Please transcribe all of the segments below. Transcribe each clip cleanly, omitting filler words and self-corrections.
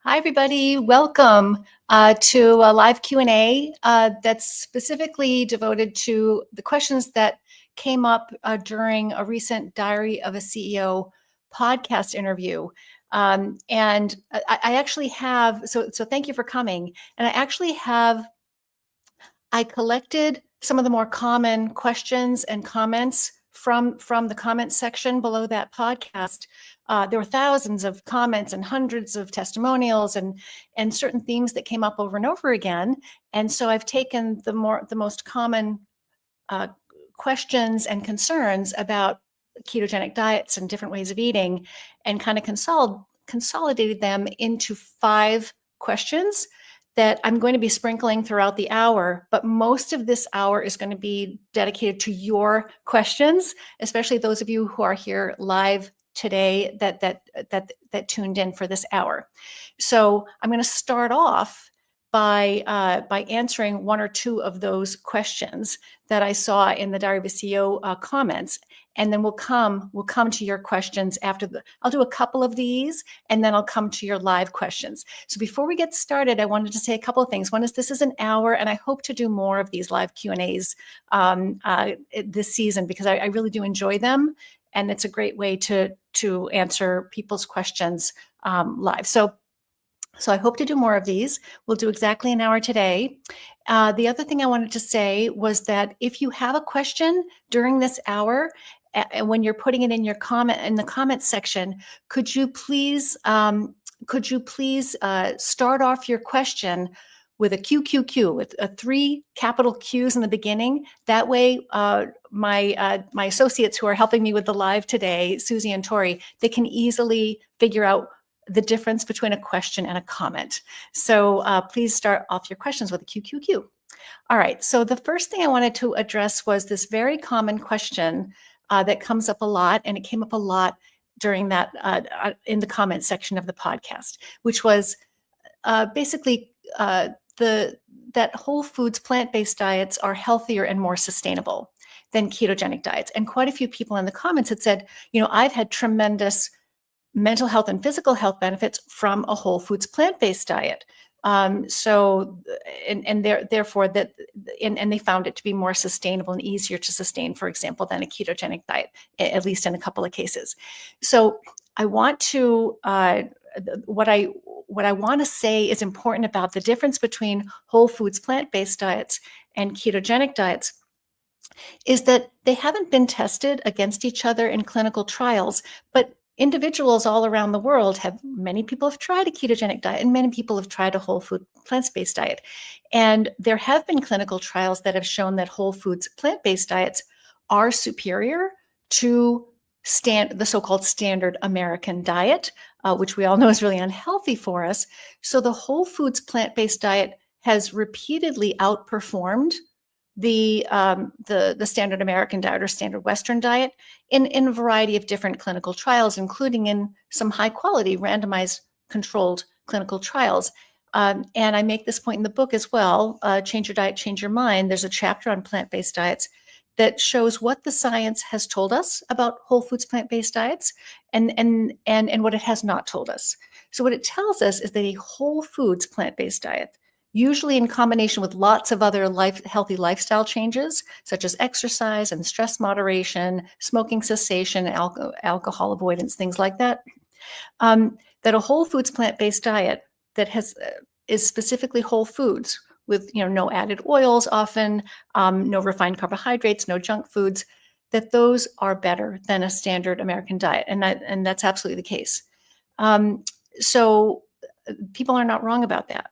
Hi, everybody. Welcome to a live Q&A that's specifically devoted to the questions that came up during a recent Diary of a CEO podcast interview. And I actually have, so thank you for coming. And I collected some of the more common questions and comments from the comment section below that podcast. There were thousands of comments and hundreds of testimonials and certain themes that came up over and over again. And so I've taken the most common questions and concerns about ketogenic diets and different ways of eating and kind of consolidated them into 5 questions that I'm going to be sprinkling throughout the hour, but most of this hour is going to be dedicated to your questions, especially those of you who are here live today that tuned in for this hour. So I'm going to start off by answering 1 or 2 of those questions that I saw in the Diary of a CEO comments, and then we'll come to your questions after I'll do a couple of these, and then I'll come to your live questions. So before we get started, I wanted to say a couple of things. One is this is an hour, and I hope to do more of these live Q&As this season because I really do enjoy them, and it's a great way to answer people's questions live. So I hope to do more of these. We'll do exactly an hour today. The other thing I wanted to say was that if you have a question during this hour, and when you're putting it in your comment in the comment section, could you please start off your question with a QQQ, with 3 capital Qs in the beginning? That way, my associates who are helping me with the live today, Susie and Tori, they can easily figure out the difference between a question and a comment. So please start off your questions with a QQQ. All right, so the first thing I wanted to address was this very common question that comes up a lot, and it came up a lot during that in the comment section of the podcast, which was basically that whole foods, plant-based diets are healthier and more sustainable than ketogenic diets. And quite a few people in the comments had said, I've had tremendous mental health and physical health benefits from a whole foods plant-based diet. Therefore they found it to be more sustainable and easier to sustain, for example, than a ketogenic diet, at least in a couple of cases. So I want to, what I want to say is important about the difference between whole foods plant-based diets and ketogenic diets is that they haven't been tested against each other in clinical trials, but individuals all around the world many people have tried a ketogenic diet and many people have tried a whole food plant-based diet. And there have been clinical trials that have shown that whole foods plant-based diets are superior to the so-called standard American diet, which we all know is really unhealthy for us. So the whole foods plant-based diet has repeatedly outperformed the standard American diet or standard Western diet in a variety of different clinical trials, including in some high quality randomized controlled clinical trials. And I make this point in the book as well, Change Your Diet, Change Your Mind. There's a chapter on plant-based diets that shows what the science has told us about whole foods plant-based diets and what it has not told us. So what it tells us is that a whole foods plant-based diet, usually in combination with lots of other healthy lifestyle changes, such as exercise and stress moderation, smoking cessation, alcohol avoidance, things like that, that a whole foods plant-based diet that is specifically whole foods with no added oils often, no refined carbohydrates, no junk foods, that those are better than a standard American diet. And that's absolutely the case. So people are not wrong about that.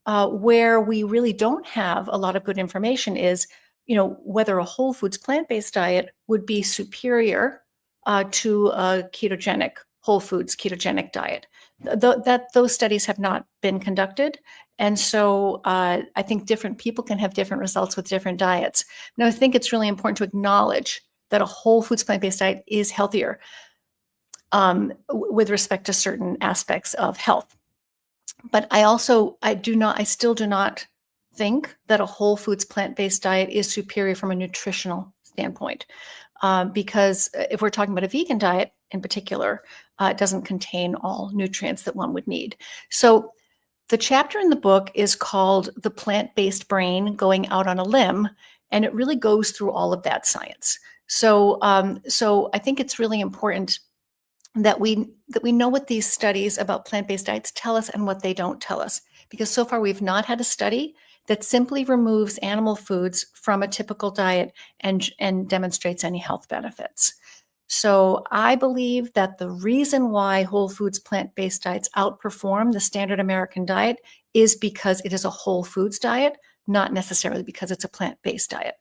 Where we really don't have a lot of good information is, whether a whole foods plant-based diet would be superior to a ketogenic whole foods ketogenic diet. Those studies have not been conducted, and so I think different people can have different results with different diets. Now, I think it's really important to acknowledge that a whole foods plant-based diet is healthier with respect to certain aspects of health. But I still do not think that a whole foods plant-based diet is superior from a nutritional standpoint, because if we're talking about a vegan diet in particular, it doesn't contain all nutrients that one would need. So The chapter in the book is called The Plant-Based Brain Going Out on a Limb, and it really goes through all of that science. So I think it's really important that we know what these studies about plant-based diets tell us and what they don't tell us. Because so far we've not had a study that simply removes animal foods from a typical diet and demonstrates any health benefits. So I believe that the reason why whole foods plant-based diets outperform the standard American diet is because it is a whole foods diet, not necessarily because it's a plant-based diet.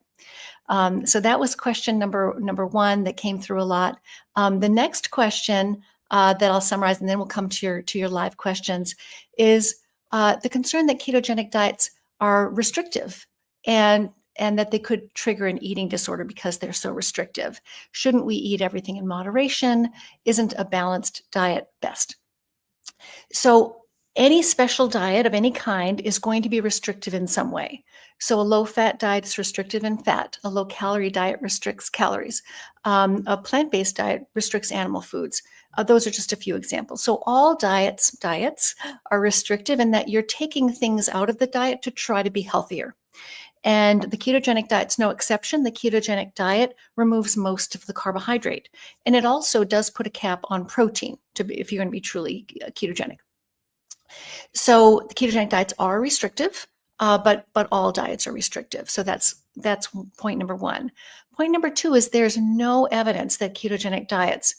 So that was question number one that came through a lot. The next question that I'll summarize, and then we'll come to your live questions, is the concern that ketogenic diets are restrictive and that they could trigger an eating disorder because they're so restrictive. Shouldn't we eat everything in moderation? Isn't a balanced diet best? So any special diet of any kind is going to be restrictive in some way. So a low-fat diet is restrictive in fat. A low-calorie diet restricts calories. A plant-based diet restricts animal foods. Those are just a few examples. So all diets are restrictive in that you're taking things out of the diet to try to be healthier. And the ketogenic diet's no exception. The ketogenic diet removes most of the carbohydrate. And it also does put a cap on protein if you're going to be truly ketogenic. So the ketogenic diets are restrictive, but all diets are restrictive. So that's point number one. Point number two is there's no evidence that ketogenic diets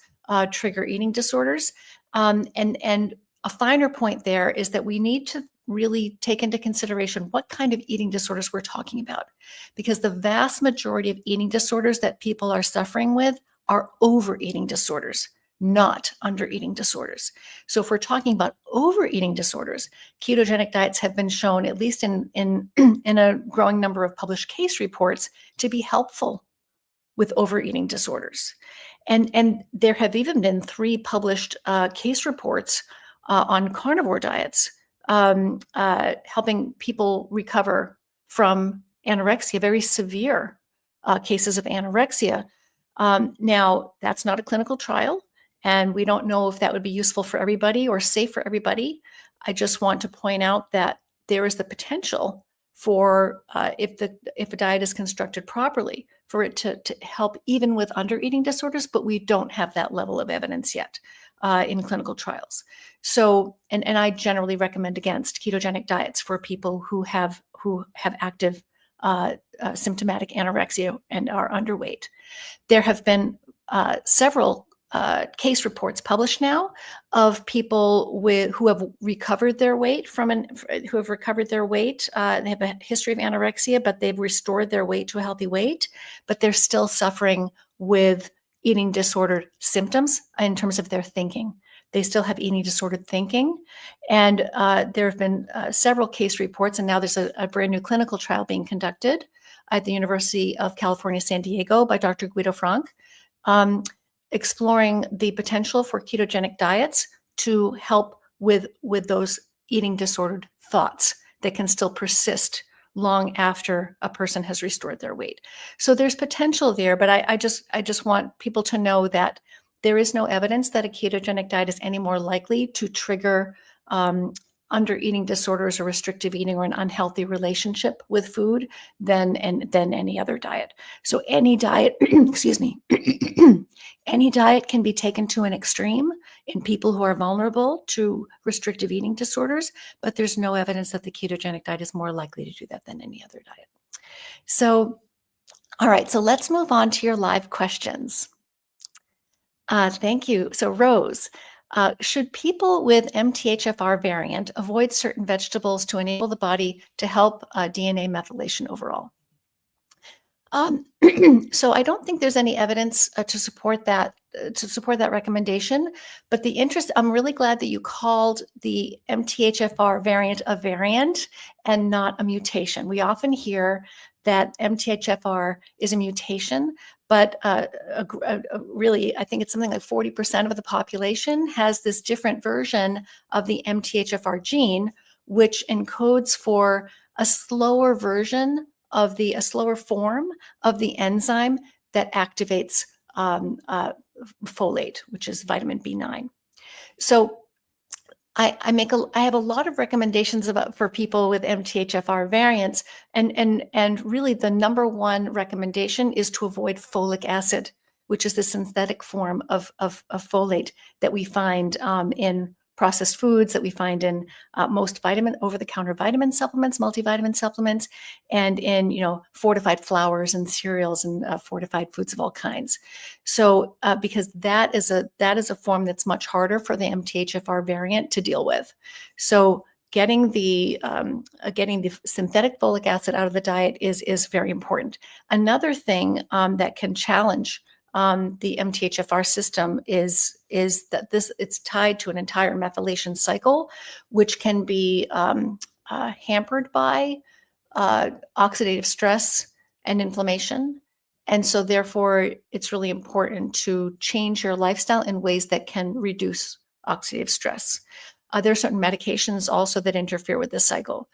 trigger eating disorders. And a finer point there is that we need to really take into consideration what kind of eating disorders we're talking about, because the vast majority of eating disorders that people are suffering with are overeating disorders, not undereating disorders. So if we're talking about overeating disorders, ketogenic diets have been shown, at least in a growing number of published case reports, to be helpful with overeating disorders. And there have even been 3 published case reports on carnivore diets helping people recover from anorexia, very severe cases of anorexia. Now, that's not a clinical trial, and we don't know if that would be useful for everybody or safe for everybody. I just want to point out that there is the potential for, if a diet is constructed properly, for it to help even with undereating disorders, but we don't have that level of evidence yet in clinical trials. So, and I generally recommend against ketogenic diets for people who have active symptomatic anorexia and are underweight. There have been several case reports published now of people who have recovered their weight they have a history of anorexia, but they've restored their weight to a healthy weight, but they're still suffering with eating disorder symptoms in terms of their thinking. They still have eating disordered thinking. And there have been several case reports, and now there's a brand new clinical trial being conducted at the University of California, San Diego by Dr. Guido Frank, exploring the potential for ketogenic diets to help with those eating disordered thoughts that can still persist long after a person has restored their weight. So there's potential there, but I just want people to know that there is no evidence that a ketogenic diet is any more likely to trigger under eating disorders or restrictive eating or an unhealthy relationship with food than any other diet. So any diet, excuse me, any diet can be taken to an extreme in people who are vulnerable to restrictive eating disorders, but there's no evidence that the ketogenic diet is more likely to do that than any other diet. So, all right, so let's move on to your live questions. Thank you. So Rose, should people with MTHFR variant avoid certain vegetables to enable the body to help DNA methylation overall? So I don't think there's any evidence to support that recommendation, but I'm really glad that you called the MTHFR variant a variant and not a mutation. We often hear that MTHFR is a mutation, but really, I think it's something like 40% of the population has this different version of the MTHFR gene, which encodes for a slower form of the enzyme that activates folate, which is vitamin B9. So I have a lot of recommendations for people with MTHFR variants, and really the number one recommendation is to avoid folic acid, which is the synthetic form of folate that we find in processed foods, that we find in most over-the-counter vitamin supplements, multivitamin supplements, and in fortified flours and cereals and fortified foods of all kinds. So because that is a form that's much harder for the MTHFR variant to deal with. So getting the synthetic folic acid out of the diet is very important. Another thing that can challenge the MTHFR system is that it's tied to an entire methylation cycle, which can be hampered by oxidative stress and inflammation. And so therefore, it's really important to change your lifestyle in ways that can reduce oxidative stress. There are certain medications also that interfere with this cycle.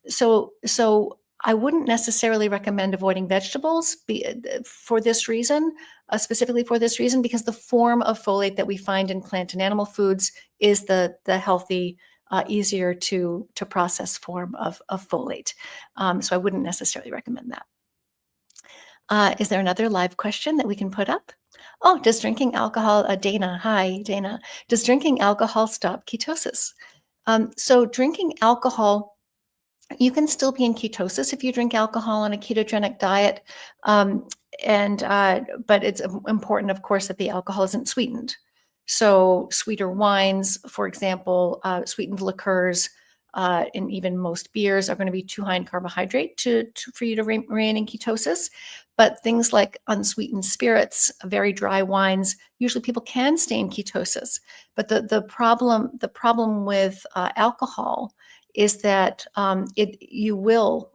So I wouldn't necessarily recommend avoiding vegetables for this reason, specifically for this reason, because the form of folate that we find in plant and animal foods is the healthy, easier to process form of folate. So I wouldn't necessarily recommend that. Is there another live question that we can put up? Oh, does drinking alcohol, Dana, hi, Dana. Does drinking alcohol stop ketosis? So drinking alcohol, you can still be in ketosis if you drink alcohol on a ketogenic diet. But it's important, of course, that the alcohol isn't sweetened. So sweeter wines, for example, sweetened liqueurs, and even most beers are going to be too high in carbohydrate for you to remain in ketosis. But things like unsweetened spirits, very dry wines, usually people can stay in ketosis. But the problem with alcohol is that you will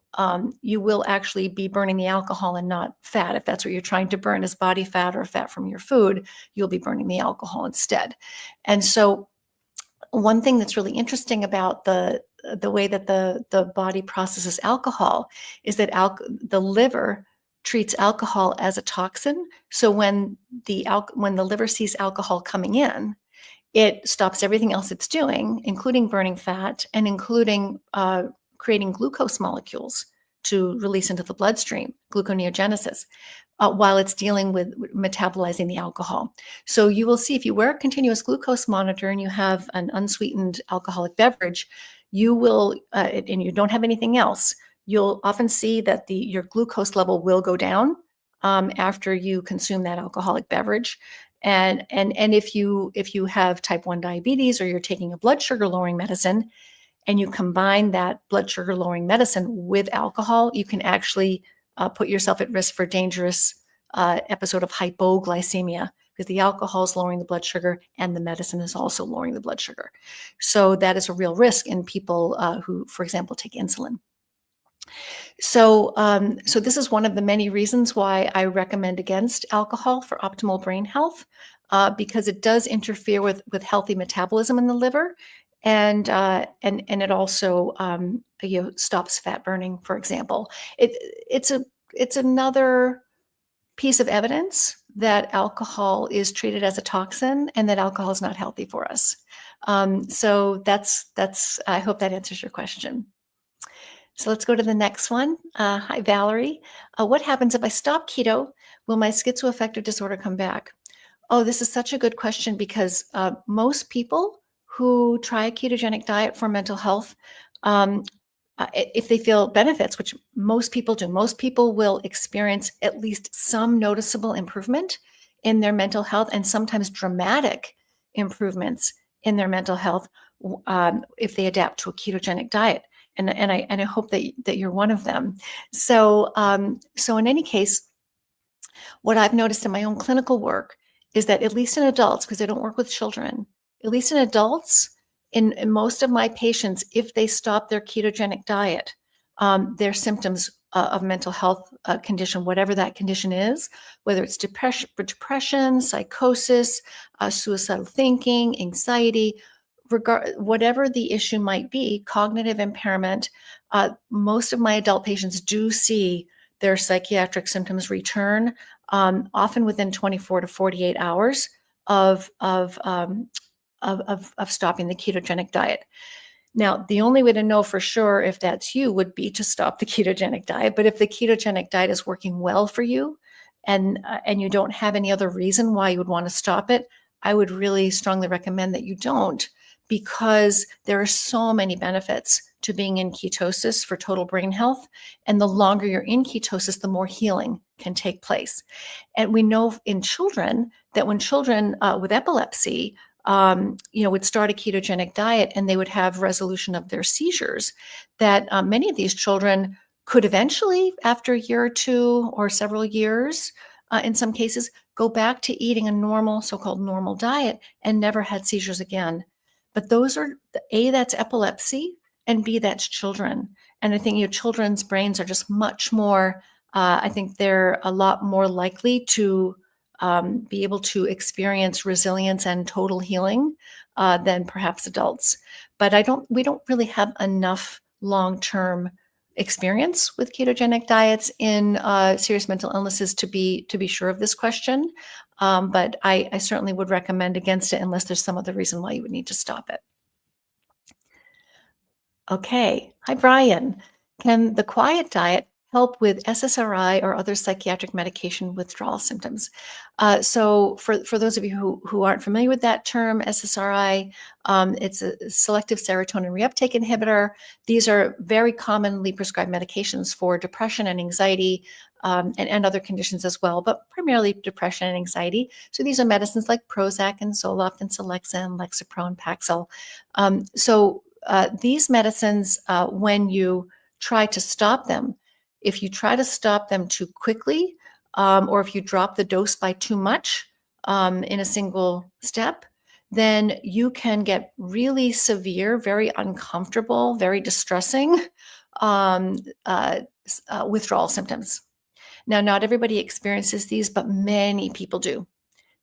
actually be burning the alcohol and not fat. If that's what you're trying to burn is body fat or fat from your food, you'll be burning the alcohol instead. And so one thing that's really interesting about the way that the body processes alcohol is that the liver treats alcohol as a toxin. So when the liver sees alcohol coming in, it stops everything else it's doing, including burning fat and including creating glucose molecules to release into the bloodstream, gluconeogenesis, while it's dealing with metabolizing the alcohol. So you will see if you wear a continuous glucose monitor and you have an unsweetened alcoholic beverage, you will, and you don't have anything else, you'll often see that your glucose level will go down after you consume that alcoholic beverage. And if you have type 1 diabetes or you're taking a blood sugar lowering medicine and you combine that blood sugar lowering medicine with alcohol, you can actually put yourself at risk for dangerous episode of hypoglycemia, because the alcohol is lowering the blood sugar and the medicine is also lowering the blood sugar. So that is a real risk in people who, for example, take insulin. So this is one of the many reasons why I recommend against alcohol for optimal brain health, because it does interfere with healthy metabolism in the liver, and it also stops fat burning, for example. It's another piece of evidence that alcohol is treated as a toxin and that alcohol is not healthy for us. So that's I hope that answers your question. So let's go to the next one. Hi, Valerie. What happens if I stop keto? Will my schizoaffective disorder come back? Oh, this is such a good question, because most people who try a ketogenic diet for mental health, if they feel benefits, which most people do, most people will experience at least some noticeable improvement in their mental health, and sometimes dramatic improvements in their mental health if they adapt to a ketogenic diet. And I hope that you're one of them. So in any case, what I've noticed in my own clinical work is that, at least in adults, because I don't work with children, at least in adults, in most of my patients, if they stop their ketogenic diet, their symptoms of mental health condition, whatever that condition is, whether it's depression, psychosis, suicidal thinking, anxiety, whatever the issue might be, cognitive impairment, most of my adult patients do see their psychiatric symptoms return, often within 24 to 48 hours of of stopping the ketogenic diet. Now, the only way to know for sure if that's you would be to stop the ketogenic diet. But if the ketogenic diet is working well for you and you don't have any other reason why you would want to stop it, I would really strongly recommend that you don't, because there are so many benefits to being in ketosis for total brain health. And the longer you're in ketosis, the more healing can take place. And we know in children that when children with epilepsy, would start a ketogenic diet and they would have resolution of their seizures, that many of these children could eventually, after a year or two or several years, in some cases, go back to eating a normal, so-called normal diet and never had seizures again. But those are, A, that's epilepsy, and B, that's children. And I think children's brains are just much more, I think they're a lot more likely to be able to experience resilience and total healing than perhaps adults. But we don't really have enough long-term experience with ketogenic diets in serious mental illnesses to be sure of this question. But I certainly would recommend against it unless there's some other reason why you would need to stop it. Okay. Hi, Brian. Can the quiet diet help with SSRI or other psychiatric medication withdrawal symptoms? So for those of you who aren't familiar with that term, SSRI, it's a selective serotonin reuptake inhibitor. These are very commonly prescribed medications for depression and anxiety, and other conditions as well, but primarily depression and anxiety. So these are medicines like Prozac and Zoloft and Celexa and Lexapro and Paxil. These medicines, when you try to stop them, if you try to stop them too quickly, or if you drop the dose by too much in a single step, then you can get really severe, very uncomfortable, very distressing withdrawal symptoms. Now, not everybody experiences these, but many people do.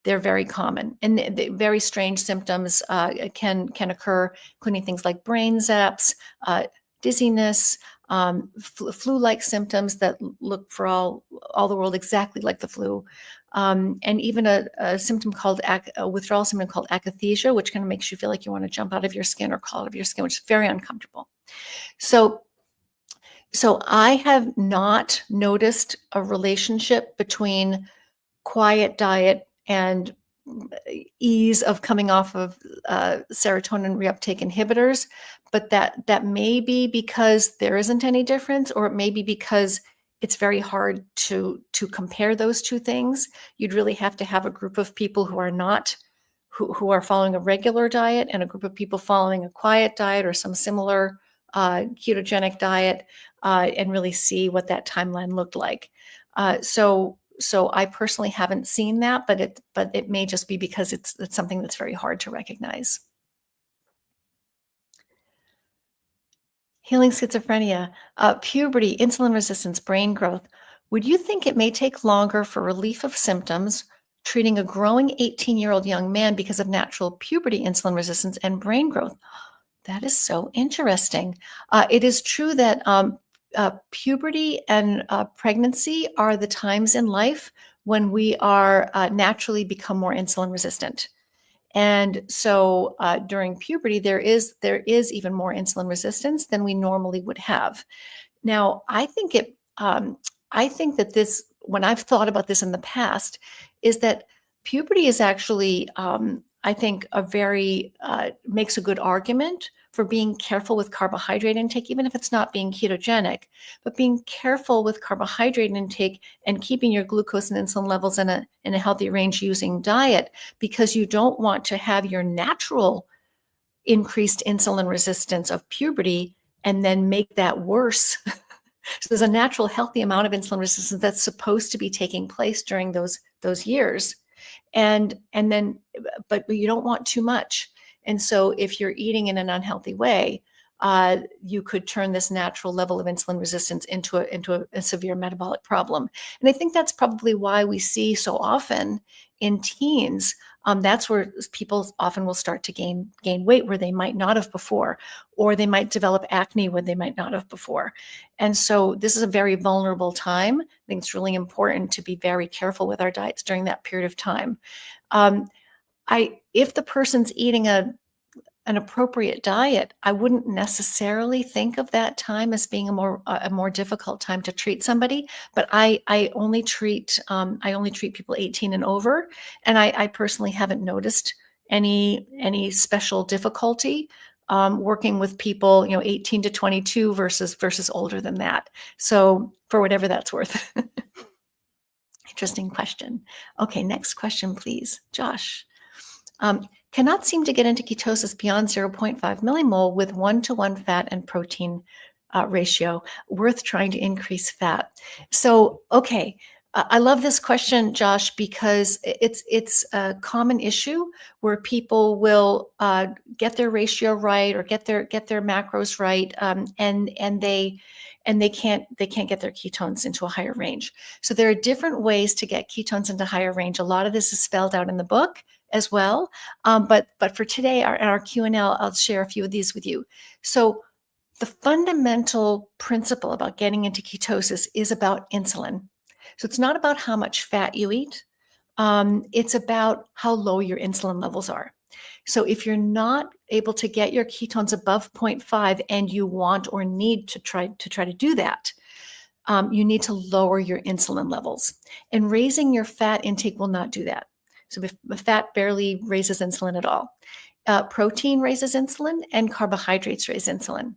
They're very common, and the very strange symptoms can occur, including things like brain zaps, dizziness, flu-like symptoms that look for all the world exactly like the flu, and even a symptom called a withdrawal symptom called akathisia, which kind of makes you feel like you want to jump out of your skin or crawl out of your skin, which is very uncomfortable. So I have not noticed a relationship between quiet diet and ease of coming off of serotonin reuptake inhibitors, but that may be because there isn't any difference, or it may be because it's very hard to compare those two things. You'd really have to have a group of people who are following a regular diet and a group of people following a quiet diet or some similar ketogenic diet, and really see what that timeline looked like. So I personally haven't seen that, but it may just be because it's something that's very hard to recognize. Healing schizophrenia, puberty, insulin resistance, brain growth. Would you think it may take longer for relief of symptoms treating a growing 18-year-old young man because of natural puberty, insulin resistance, and brain growth? That is so interesting. It is true that puberty and pregnancy are the times in life when we are naturally become more insulin resistant. And so during puberty, there is even more insulin resistance than we normally would have. Now, I think that this, when I've thought about this in the past, is that puberty is actually, I think, makes a good argument for being careful with carbohydrate intake, even if it's not being ketogenic, but being careful with carbohydrate intake and keeping your glucose and insulin levels in a healthy range using diet, because you don't want to have your natural increased insulin resistance of puberty and then make that worse. So there's a natural healthy amount of insulin resistance that's supposed to be taking place during those years. And then, but you don't want too much. And so if you're eating in an unhealthy way, you could turn this natural level of insulin resistance into a severe metabolic problem. And I think that's probably why we see so often in teens, that's where people often will start to gain weight where they might not have before, or they might develop acne where they might not have before. And so this is a very vulnerable time. I think it's really important to be very careful with our diets during that period of time. if the person's eating an appropriate diet, I wouldn't necessarily think of that time as being a more difficult time to treat somebody. But I only treat people 18 and over, and I personally haven't noticed any special difficulty working with people 18 to 22 versus older than that. So for whatever that's worth. Interesting question. Okay, next question, please, Josh. Cannot seem to get into ketosis beyond 0.5 millimole with 1-to-1 fat and protein ratio. Worth trying to increase fat. So, okay, I love this question, Josh, because it's a common issue where people will get their ratio right or get their macros right, and they can't get their ketones into a higher range. So there are different ways to get ketones into higher range. A lot of this is spelled out in the book as well. But for today, our Q&A, I'll share a few of these with you. So the fundamental principle about getting into ketosis is about insulin. So it's not about how much fat you eat. It's about how low your insulin levels are. So if you're not able to get your ketones above 0.5 and you want or need to try to do that, you need to lower your insulin levels. And raising your fat intake will not do that. So the fat barely raises insulin at all. Protein raises insulin and carbohydrates raise insulin.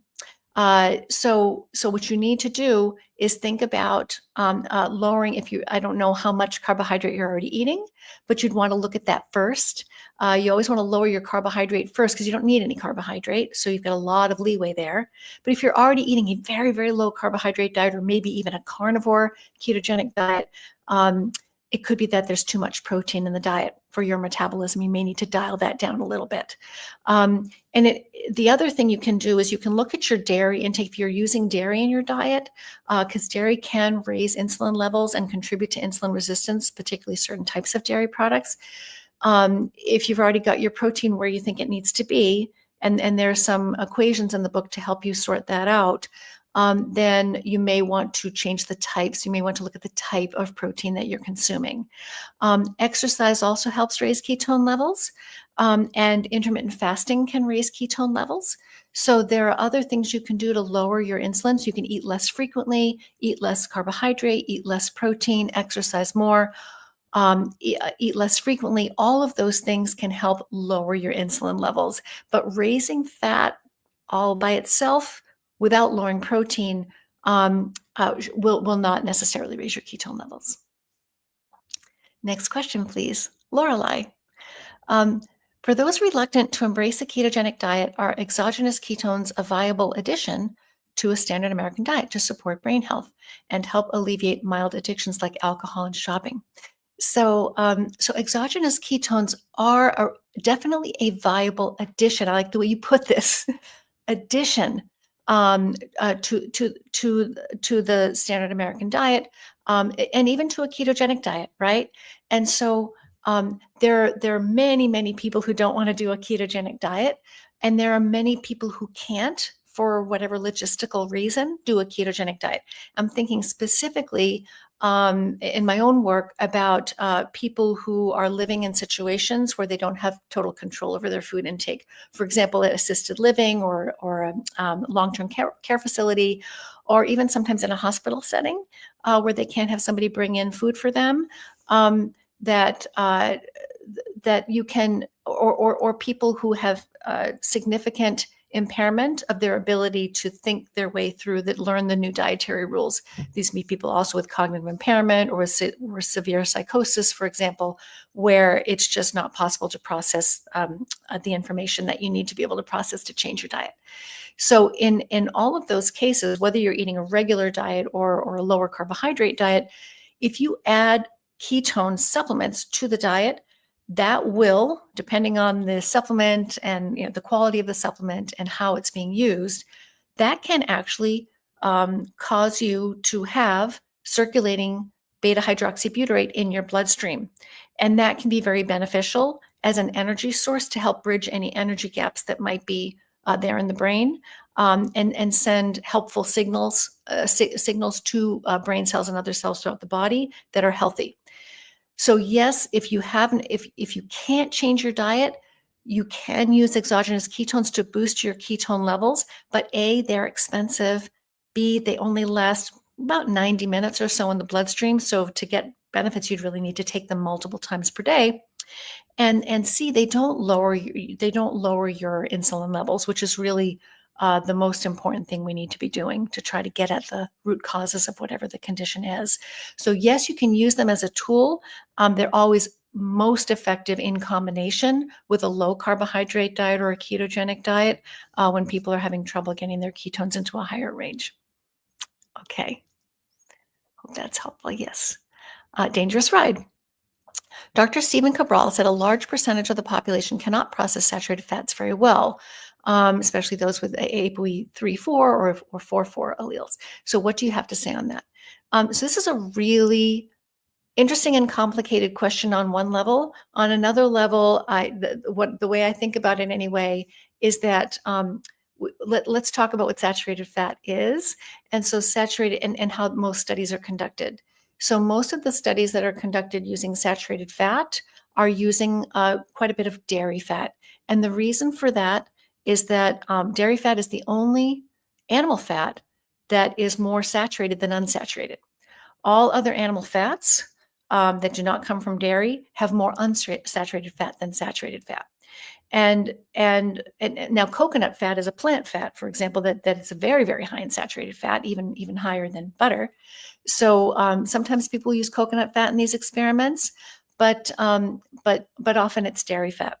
So what you need to do is think about lowering. I don't know how much carbohydrate you're already eating, but you'd want to look at that first. You always want to lower your carbohydrate first because you don't need any carbohydrate. So you've got a lot of leeway there. But if you're already eating a very, very low carbohydrate diet, or maybe even a carnivore ketogenic diet, it could be that there's too much protein in the diet for your metabolism. You may need to dial that down a little bit. The other thing you can do is you can look at your dairy intake if you're using dairy in your diet, because dairy can raise insulin levels and contribute to insulin resistance, particularly certain types of dairy products. If you've already got your protein where you think it needs to be, and there are some equations in the book to help you sort that out, then you may want to change the types. You may want to look at the type of protein that you're consuming. Exercise also helps raise ketone levels, and intermittent fasting can raise ketone levels. So there are other things you can do to lower your insulin. So you can eat less frequently, eat less carbohydrate, eat less protein, exercise more, eat less frequently. All of those things can help lower your insulin levels. But raising fat all by itself without lowering protein will not necessarily raise your ketone levels. Next question, please. Lorelei. For those reluctant to embrace a ketogenic diet, are exogenous ketones a viable addition to a standard American diet to support brain health and help alleviate mild addictions like alcohol and shopping? So exogenous ketones are definitely a viable addition. I like the way you put this, addition to the standard American diet, and even to a ketogenic diet, right? And so there are many people who don't want to do a ketogenic diet, and there are many people who can't, for whatever logistical reason, do a ketogenic diet. I'm thinking specifically in my own work about people who are living in situations where they don't have total control over their food intake. For example, at assisted living or a long-term care facility, or even sometimes in a hospital setting where they can't have somebody bring in food for them. That you can, or people who have significant impairment of their ability to think their way through, that learn the new dietary rules. These may be people also with cognitive impairment or severe psychosis, for example, where it's just not possible to process the information that you need to be able to process to change your diet. So in all of those cases, whether you're eating a regular diet or a lower carbohydrate diet, if you add ketone supplements to the diet, that will, depending on the supplement and the quality of the supplement and how it's being used, that can actually cause you to have circulating beta hydroxybutyrate in your bloodstream. And that can be very beneficial as an energy source to help bridge any energy gaps that might be there in the brain, and send helpful signals to brain cells and other cells throughout the body that are healthy. So yes, if you can't change your diet, you can use exogenous ketones to boost your ketone levels, but A, they're expensive. B, they only last about 90 minutes or so in the bloodstream. So to get benefits, you'd really need to take them multiple times per day. And C, they don't lower your insulin levels, which is really the most important thing we need to be doing to try to get at the root causes of whatever the condition is. So yes, you can use them as a tool. They're always most effective in combination with a low carbohydrate diet or a ketogenic diet when people are having trouble getting their ketones into a higher range. Okay, hope that's helpful. Yes. Dangerous ride. Dr. Stephen Cabral said a large percentage of the population cannot process saturated fats very well, especially those with ApoE3/4 or 4/4 alleles. So what do you have to say on that? So this is a really interesting and complicated question on one level. On another level, the way I think about it anyway is that let's talk about what saturated fat is. And so saturated and how most studies are conducted. So most of the studies that are conducted using saturated fat are using quite a bit of dairy fat. And the reason for that is that dairy fat is the only animal fat that is more saturated than unsaturated. All other animal fats that do not come from dairy have more unsaturated fat than saturated fat. And now coconut fat is a plant fat, for example, that is very, very high in saturated fat, even higher than butter. So sometimes people use coconut fat in these experiments, but often it's dairy fat.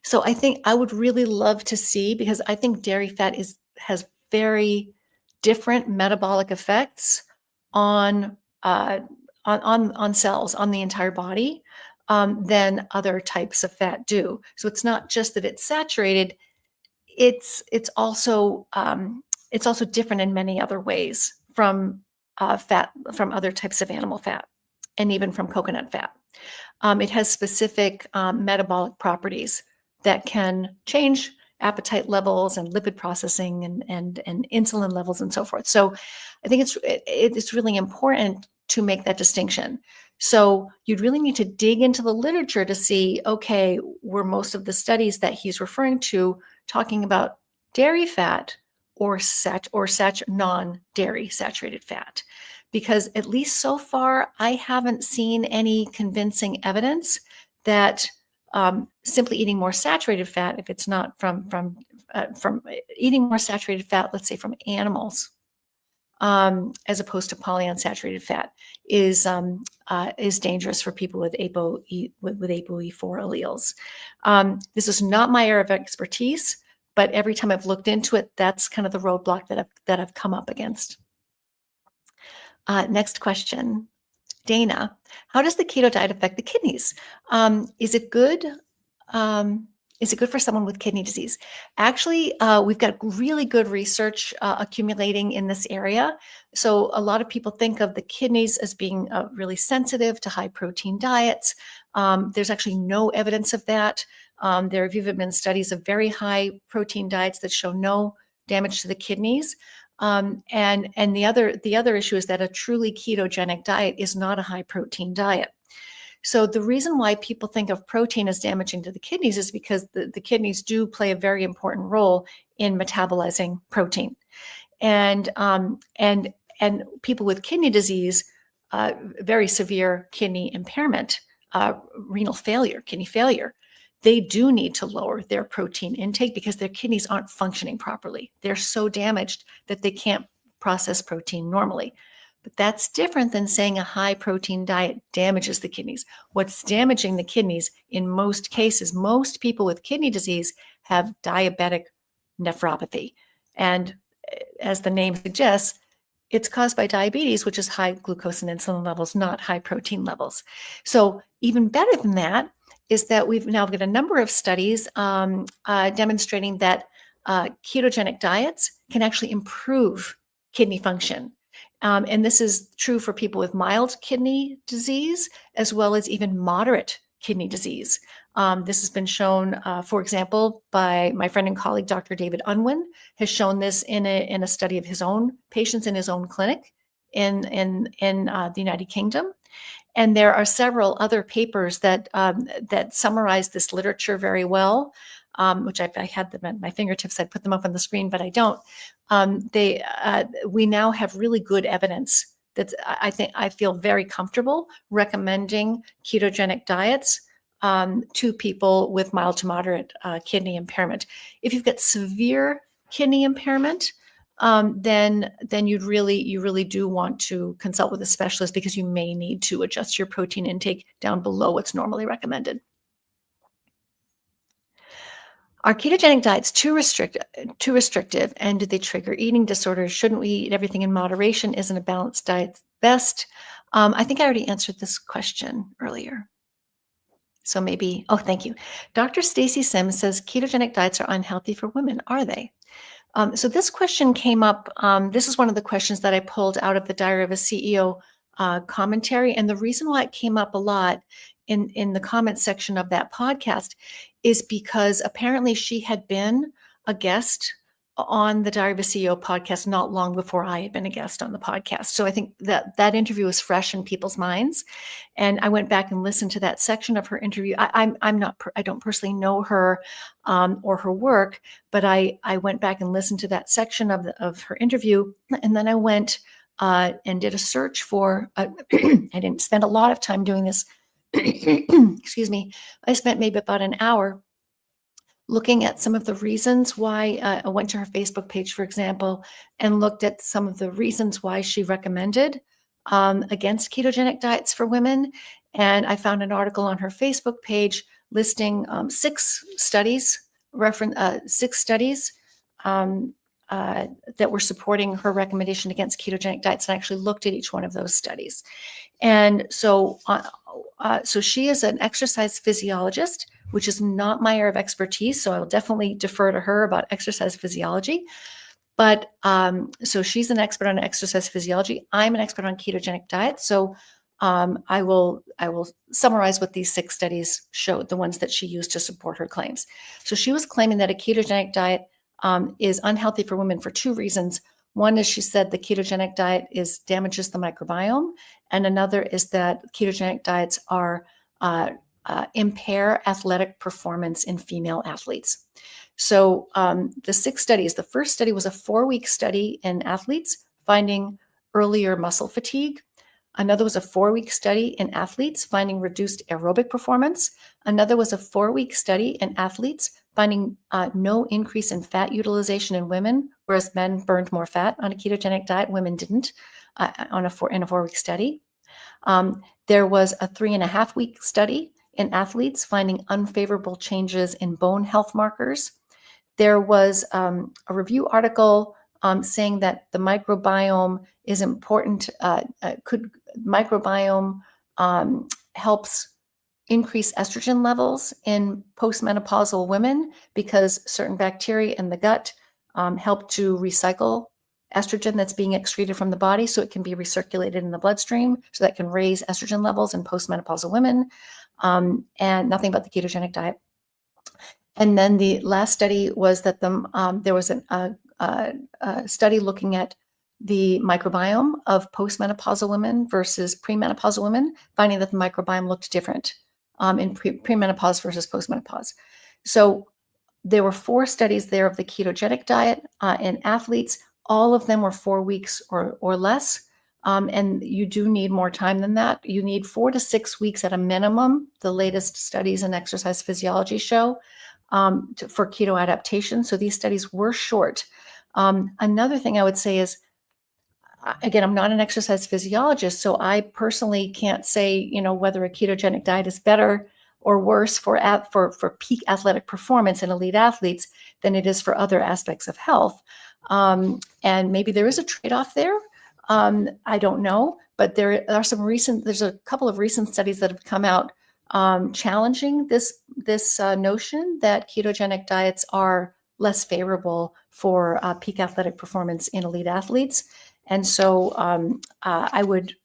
So I think I would really love to see, because I think dairy fat has very different metabolic effects on cells, on the entire body, than other types of fat do. So it's not just that it's saturated; it's also different in many other ways from fat, from other types of animal fat, and even from coconut fat. It has specific metabolic properties that can change appetite levels and lipid processing and insulin levels and so forth. So I think it's really important to make that distinction. So you'd really need to dig into the literature to see, okay, were most of the studies that he's referring to talking about dairy fat or non-dairy saturated fat? Because at least so far, I haven't seen any convincing evidence that simply eating more saturated fat, if it's not from eating more saturated fat, let's say from animals, as opposed to polyunsaturated fat, is dangerous for people with ApoE4 alleles. This is not my area of expertise, but every time I've looked into it, that's kind of the roadblock that I've come up against. Next question. Dana, how does the keto diet affect the kidneys? Is it good? Is it good for someone with kidney disease? Actually, we've got really good research accumulating in this area. So a lot of people think of the kidneys as being really sensitive to high protein diets. There's actually no evidence of that. There have even been studies of very high protein diets that show no damage to the kidneys. And the other issue is that a truly ketogenic diet is not a high protein diet. So the reason why people think of protein as damaging to the kidneys is because the kidneys do play a very important role in metabolizing protein. And people with kidney disease, very severe kidney impairment, renal failure, kidney failure, they do need to lower their protein intake because their kidneys aren't functioning properly. They're so damaged that they can't process protein normally. But that's different than saying a high protein diet damages the kidneys. What's damaging the kidneys in most cases, most people with kidney disease have diabetic nephropathy. And as the name suggests, it's caused by diabetes, which is high glucose and insulin levels, not high protein levels. So even better than that is that we've now got a number of studies demonstrating that ketogenic diets can actually improve kidney function. And this is true for people with mild kidney disease, as well as even moderate kidney disease. This has been shown, for example, by my friend and colleague, Dr. David Unwin, has shown this in a study of his own patients in his own clinic in the United Kingdom. And there are several other papers that summarize this literature very well, which I had them at my fingertips. I'd put them up on the screen, but I don't. We now have really good evidence that I feel very comfortable recommending ketogenic diets to people with mild to moderate kidney impairment. If you've got severe kidney impairment, then you really do want to consult with a specialist, because you may need to adjust your protein intake down below what's normally recommended. Are ketogenic diets too restrictive, and do they trigger eating disorders? Shouldn't we eat everything in moderation? Isn't a balanced diet best? I think I already answered this question earlier. So maybe, oh, thank you. Dr. Stacy Sims says ketogenic diets are unhealthy for women. Are they? So this question came up. This is one of the questions that I pulled out of the Diary of a CEO commentary. And the reason why it came up a lot in the comment section of that podcast is because apparently she had been a guest on the Diary of a CEO podcast not long before I had been a guest on the podcast. So I think that interview was fresh in people's minds. And I went back and listened to that section of her interview. I don't personally know her or her work, but I went back and listened to that section of her interview. And then I went and did a search for, I didn't spend a lot of time doing this. Excuse me. I spent maybe about an hour looking at some of the reasons why. I went to her Facebook page, for example, and looked at some of the reasons why she recommended against ketogenic diets for women. And I found an article on her Facebook page listing 6 studies, that were supporting her recommendation against ketogenic diets, and I actually looked at each one of those studies. And so she is an exercise physiologist, which is not my area of expertise. So I will definitely defer to her about exercise physiology. But so she's an expert on exercise physiology. I'm an expert on ketogenic diet. So I will summarize what these 6 studies showed, the ones that she used to support her claims. So she was claiming that a ketogenic diet is unhealthy for women for 2 reasons. One is, she said, the ketogenic diet damages the microbiome, and another is that ketogenic diets impair athletic performance in female athletes. So the 6 studies, the first study was a 4-week study in athletes finding earlier muscle fatigue. Another was a 4-week study in athletes finding reduced aerobic performance. Another was a 4-week study in athletes finding no increase in fat utilization in women, whereas men burned more fat on a ketogenic diet, women didn't in a 4-week study. There was a 3.5-week study in athletes finding unfavorable changes in bone health markers. There was a review article saying that the microbiome is important. Microbiome helps increase estrogen levels in postmenopausal women, because certain bacteria in the gut help to recycle estrogen that's being excreted from the body, so it can be recirculated in the bloodstream, so that can raise estrogen levels in postmenopausal women, and nothing about the ketogenic diet. And then the last study was that there was a study looking at the microbiome of postmenopausal women versus premenopausal women, finding that the microbiome looked different in premenopause versus postmenopause. So there were 4 studies there of the ketogenic diet in athletes. All of them were 4 weeks or less. And you do need more time than that. You need 4 to 6 weeks at a minimum, the latest studies in exercise physiology show, for keto adaptation. So these studies were short. Another thing I would say is, again, I'm not an exercise physiologist, so I personally can't say, whether a ketogenic diet is better or worse for peak athletic performance in elite athletes than it is for other aspects of health. And maybe there is a trade-off there. I don't know, but there's a couple of recent studies that have come out challenging this notion that ketogenic diets are less favorable for peak athletic performance in elite athletes. And so I would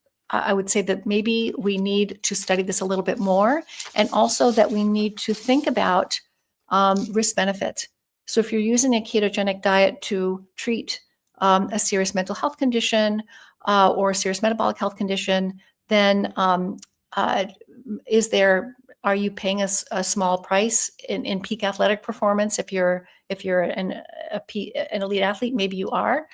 say that maybe we need to study this a little bit more, and also that we need to think about risk benefit. So if you're using a ketogenic diet to treat a serious mental health condition or a serious metabolic health condition, then uh, are you paying a small price in peak athletic performance? If you're an elite athlete, maybe you are.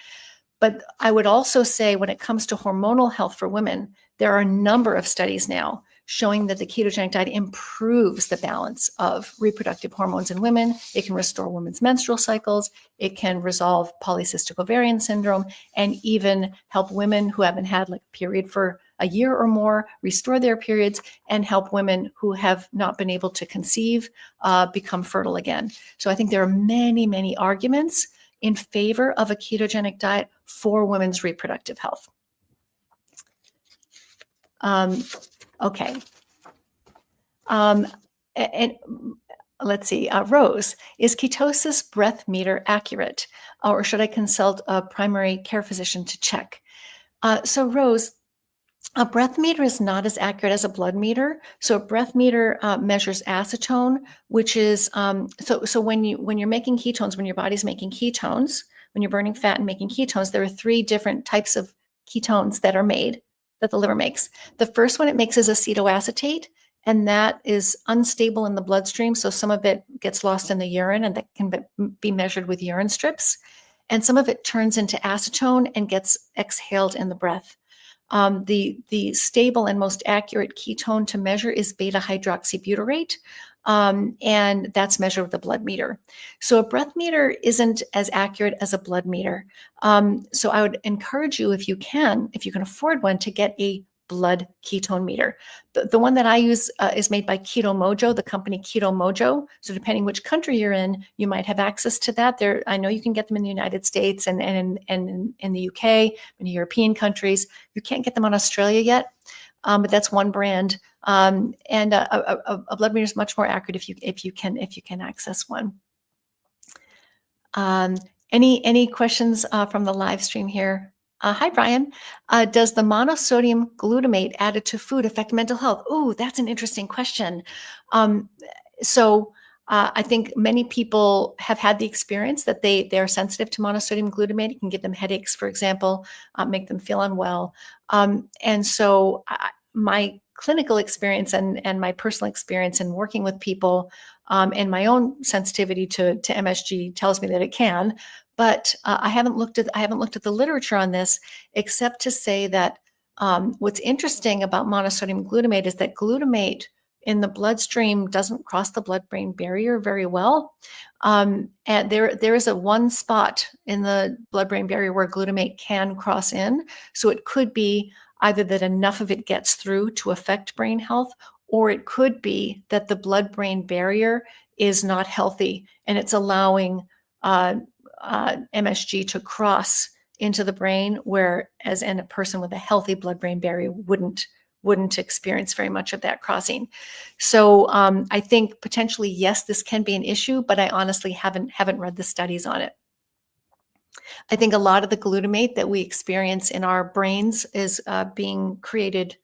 But I would also say when it comes to hormonal health for women, there are a number of studies now showing that the ketogenic diet improves the balance of reproductive hormones in women. It can restore women's menstrual cycles. It can resolve polycystic ovarian syndrome, and even help women who haven't had like a period for a year or more restore their periods, and help women who have not been able to conceive become fertile again. So I think there are many, many arguments in favor of a ketogenic diet for women's reproductive health. Okay. And let's see, Rose, is ketosis breath meter accurate, or should I consult a primary care physician to check? So Rose, a breath meter is not as accurate as a blood meter. So a breath meter measures acetone, which is so when you're making ketones, when your body's making ketones, when you're burning fat and making ketones, there are 3 different types of ketones that are made, that the liver makes. The first one it makes is acetoacetate, and that is unstable in the bloodstream. So some of it gets lost in the urine, and that can be measured with urine strips. And some of it turns into acetone and gets exhaled in the breath. The stable and most accurate ketone to measure is beta hydroxybutyrate, and that's measured with a blood meter. So a breath meter isn't as accurate as a blood meter. So I would encourage you, if you can afford one, to get a blood ketone meter. The one that I use is made by Keto Mojo, the company Keto Mojo. So depending which country you're in, you might have access to that. I know you can get them in the United States and in the UK, in European countries. You can't get them on Australia yet, but that's one brand. And a blood meter is much more accurate if you can access one. Any questions from the live stream here? Hi, Brian. Does the monosodium glutamate added to food affect mental health? Oh, that's an interesting question. So I think many people have had the experience that they're sensitive to monosodium glutamate. It can give them headaches, for example, make them feel unwell. And so my clinical experience and my personal experience in working with people and my own sensitivity to MSG tells me that it can. But I haven't looked at the literature on this, except to say that what's interesting about monosodium glutamate is that glutamate in the bloodstream doesn't cross the blood-brain barrier very well. And there is a one spot in the blood-brain barrier where glutamate can cross in. So it could be either that enough of it gets through to affect brain health, or it could be that the blood-brain barrier is not healthy and it's allowing MSG to cross into the brain, whereas in a person with a healthy blood-brain barrier wouldn't experience very much of that crossing. So I think potentially, yes, this can be an issue, but I honestly haven't read the studies on it. I think a lot of the glutamate that we experience in our brains is being created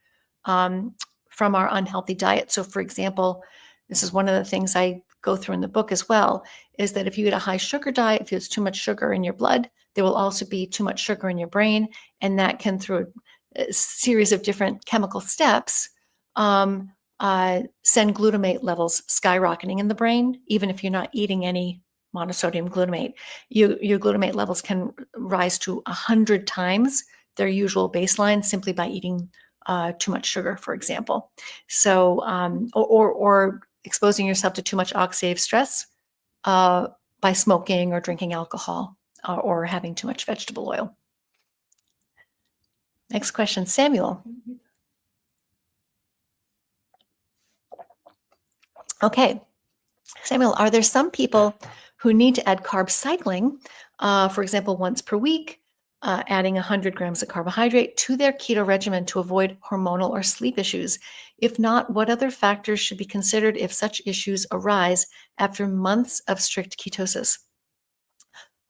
from our unhealthy diet. So for example, this is one of the things I go through in the book as well, is that if you eat a high sugar diet, if there's too much sugar in your blood, there will also be too much sugar in your brain. And that can, through a series of different chemical steps, send glutamate levels skyrocketing in the brain, even if you're not eating any monosodium glutamate. Your glutamate levels can rise to 100 times their usual baseline simply by eating too much sugar, for example. So, or exposing yourself to too much oxidative stress by smoking or drinking alcohol or having too much vegetable oil. Next question, Samuel. Okay, Samuel, are there some people who need to add carb cycling, for example, once per week, adding 100 grams of carbohydrate to their keto regimen to avoid hormonal or sleep issues? If not, what other factors should be considered if such issues arise after months of strict ketosis?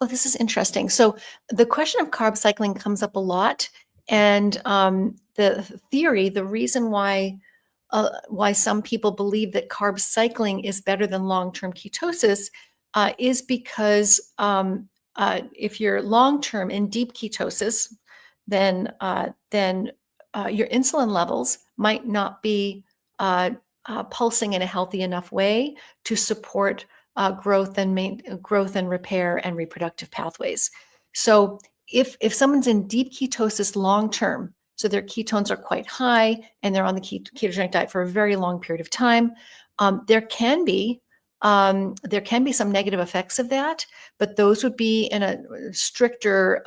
Well, this is interesting. So the question of carb cycling comes up a lot. And the reason why some people believe that carb cycling is better than long-term ketosis is because if you're long-term in deep ketosis, then your insulin levels might not be pulsing in a healthy enough way to support growth and repair and reproductive pathways. So if someone's in deep ketosis long term, so their ketones are quite high and they're on the ketogenic diet for a very long period of time, there can be some negative effects of that, but those would be in a stricter,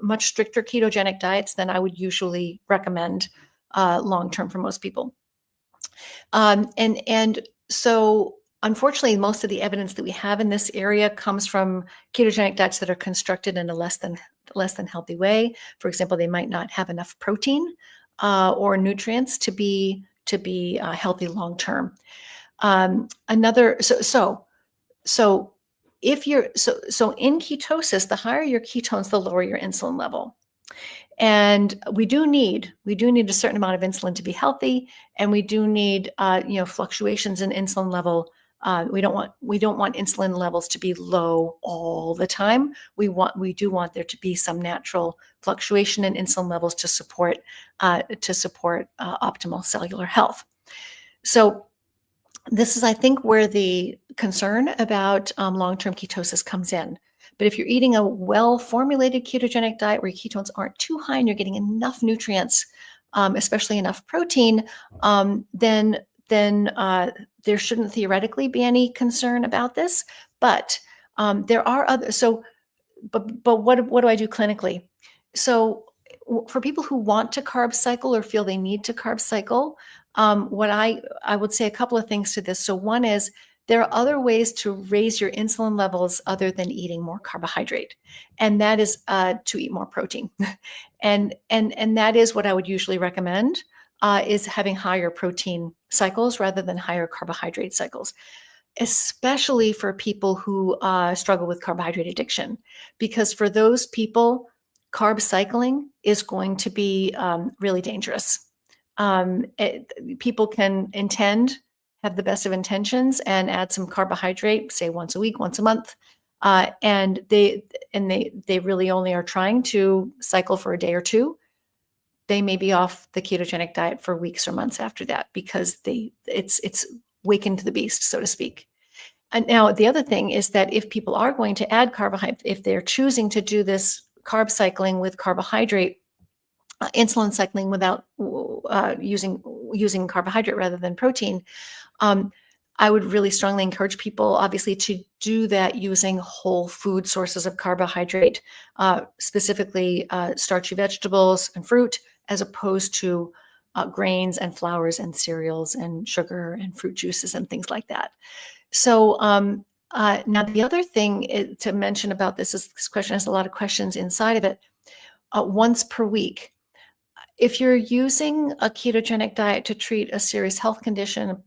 much stricter ketogenic diets than I would usually recommend long term for most people. And so unfortunately, most of the evidence that we have in this area comes from ketogenic diets that are constructed in a less than healthy way. For example, they might not have enough protein or nutrients to be healthy long term. So in ketosis, the higher your ketones, the lower your insulin level. And we do need a certain amount of insulin to be healthy, and we do need fluctuations in insulin level. We don't want insulin levels to be low all the time. We do want there to be some natural fluctuation in insulin levels to support optimal cellular health. So this is, I think, where the concern about long-term ketosis comes in. But if you're eating a well-formulated ketogenic diet where your ketones aren't too high and you're getting enough nutrients, especially enough protein, then there shouldn't theoretically be any concern about this. But there are other. But what do I do clinically? So for people who want to carb cycle or feel they need to carb cycle, what I would say a couple of things to this. So one is, there are other ways to raise your insulin levels other than eating more carbohydrate, and that is to eat more protein. and that is what I would usually recommend, is having higher protein cycles rather than higher carbohydrate cycles, especially for people who struggle with carbohydrate addiction, because for those people, carb cycling is going to be really dangerous. People can have the best of intentions and add some carbohydrate, say once a week, once a month, and they really only are trying to cycle for a day or two. They may be off the ketogenic diet for weeks or months after that because it's wakened the beast, so to speak. And now the other thing is that if people are going to add carbohydrate, if they're choosing to do this carb cycling with carbohydrate, insulin cycling without using carbohydrate rather than protein, I would really strongly encourage people, obviously, to do that using whole food sources of carbohydrate, specifically starchy vegetables and fruit, as opposed to grains and flours and cereals and sugar and fruit juices and things like that. So now the other thing to mention about this is, this question has a lot of questions inside of it. Once per week. If you're using a ketogenic diet to treat a serious health condition,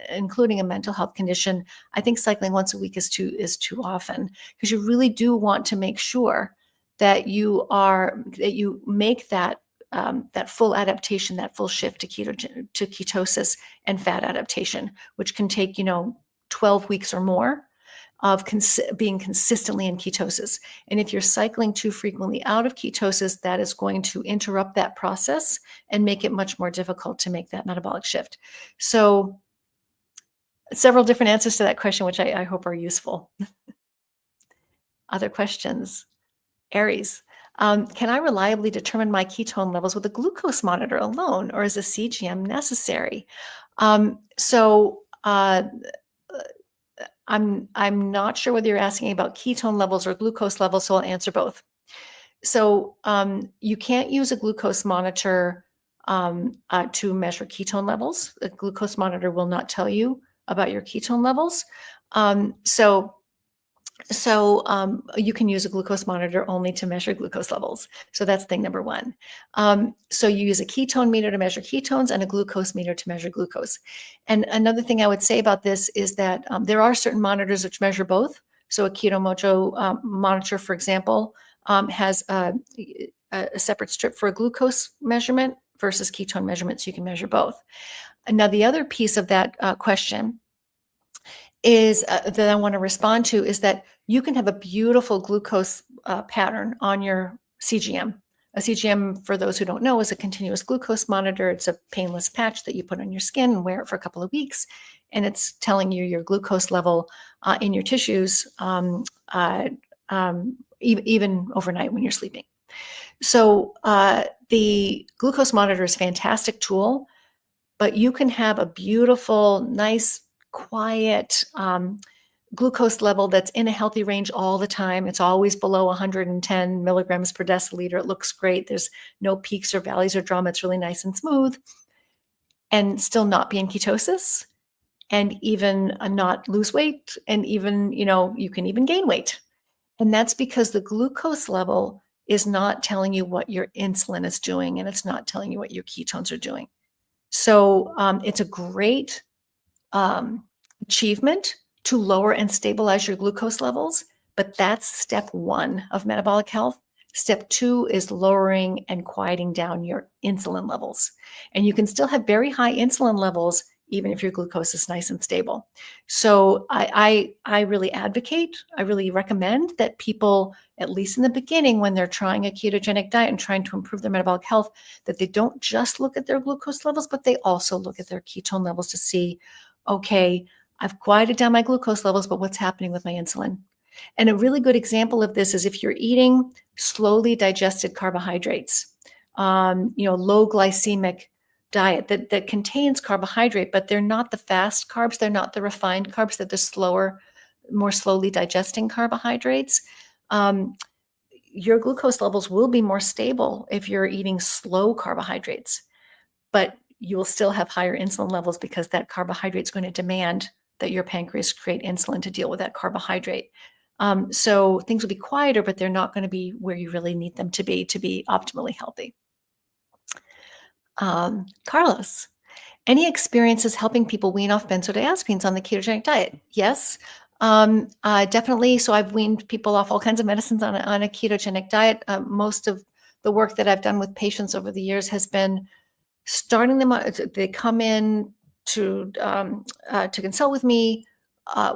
including a mental health condition, I think cycling once a week is too often, because you really do want to make sure that you make that full adaptation, that full shift to ketosis and fat adaptation, which can take 12 weeks or more of being consistently in ketosis. And if you're cycling too frequently out of ketosis, that is going to interrupt that process and make it much more difficult to make that metabolic shift. So several different answers to that question, which I hope are useful. Other questions? Aries. Can I reliably determine my ketone levels with a glucose monitor alone, or is a CGM necessary? I'm not sure whether you're asking about ketone levels or glucose levels, so I'll answer both. So you can't use a glucose monitor to measure ketone levels. A glucose monitor will not tell you about your ketone levels. So you can use a glucose monitor only to measure glucose levels. So that's thing number one. So you use a ketone meter to measure ketones and a glucose meter to measure glucose. And another thing I would say about this is that there are certain monitors which measure both. So a Keto Mojo monitor, for example, has a separate strip for a glucose measurement versus ketone measurement, so you can measure both. And now the other piece of that question is that I want to respond to is that you can have a beautiful glucose pattern on your CGM, A CGM, for those who don't know, is a continuous glucose monitor. It's a painless patch that you put on your skin and wear it for a couple of weeks. And it's telling you your glucose level in your tissues, even overnight when you're sleeping. So the glucose monitor is a fantastic tool, but you can have a beautiful, nice, quiet glucose level that's in a healthy range all the time. It's always below 110 milligrams per deciliter. It looks great. There's no peaks or valleys or drama. It's really nice and smooth, and still not be in ketosis, and even not lose weight, and even, you can even gain weight. And that's because the glucose level is not telling you what your insulin is doing, and it's not telling you what your ketones are doing. So it's a great achievement to lower and stabilize your glucose levels, but that's step one of metabolic health. Step two is lowering and quieting down your insulin levels. And you can still have very high insulin levels even if your glucose is nice and stable. So I really advocate, I really recommend that people, at least in the beginning, when they're trying a ketogenic diet and trying to improve their metabolic health, that they don't just look at their glucose levels, but they also look at their ketone levels to see, okay, I've quieted down my glucose levels, but what's happening with my insulin? And a really good example of this is if you're eating slowly digested carbohydrates, low glycemic diet that contains carbohydrate, but they're not the fast carbs, they're not the refined carbs, they're the slower, more slowly digesting carbohydrates. Your glucose levels will be more stable if you're eating slow carbohydrates, but you will still have higher insulin levels because that carbohydrate is going to demand that your pancreas create insulin to deal with that carbohydrate. So things will be quieter, but they're not going to be where you really need them to be optimally healthy. Carlos, any experiences helping people wean off benzodiazepines on the ketogenic diet? Yes, definitely. So I've weaned people off all kinds of medicines on a ketogenic diet. Most of the work that I've done with patients over the years has been starting them. They come in to consult with me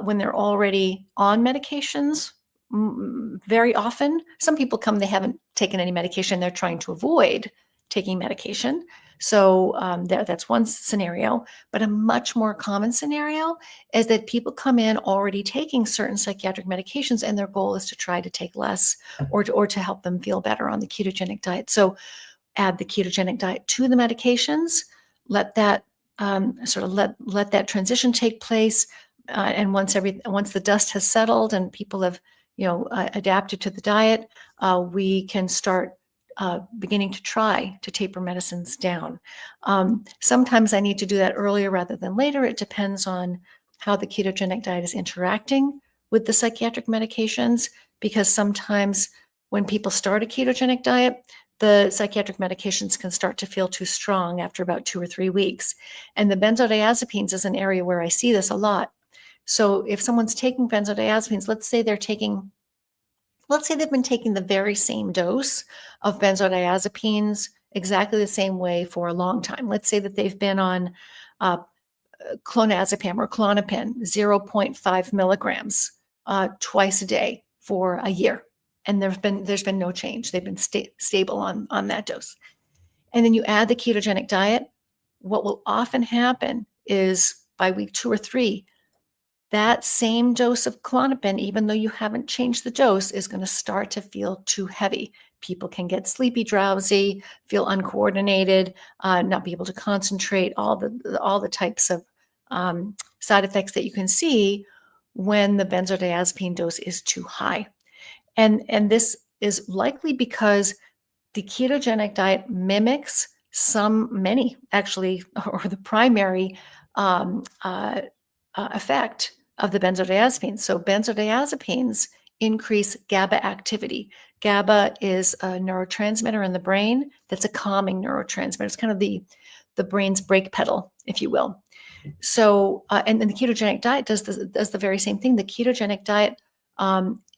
when they're already on medications. Very often, some people come, they haven't taken any medication, they're trying to avoid taking medication. So that's one scenario, but a much more common scenario is that people come in already taking certain psychiatric medications, and their goal is to try to take less or to help them feel better on the ketogenic diet. So add the ketogenic diet to the medications, let that let that transition take place, and once the dust has settled and people have adapted to the diet, we can start beginning to try to taper medicines down. Sometimes I need to do that earlier rather than later. It depends on how the ketogenic diet is interacting with the psychiatric medications, because sometimes when people start a ketogenic diet, the psychiatric medications can start to feel too strong after about 2 or 3 weeks. And the benzodiazepines is an area where I see this a lot. So if someone's taking benzodiazepines, let's say they've been taking the very same dose of benzodiazepines exactly the same way for a long time. Let's say that they've been on clonazepam or Klonopin, 0.5 milligrams twice a day for a year. And there's been no change. They've been stable on that dose. And then you add the ketogenic diet. What will often happen is by week 2 or 3, that same dose of Klonopin, even though you haven't changed the dose, is going to start to feel too heavy. People can get sleepy, drowsy, feel uncoordinated, not be able to concentrate, all the types of side effects that you can see when the benzodiazepine dose is too high. And this is likely because the ketogenic diet mimics many actually, or the primary effect of the benzodiazepines. So benzodiazepines increase GABA activity. GABA is a neurotransmitter in the brain that's a calming neurotransmitter. It's kind of the brain's brake pedal, if you will. So, and then the ketogenic diet does the very same thing. The ketogenic diet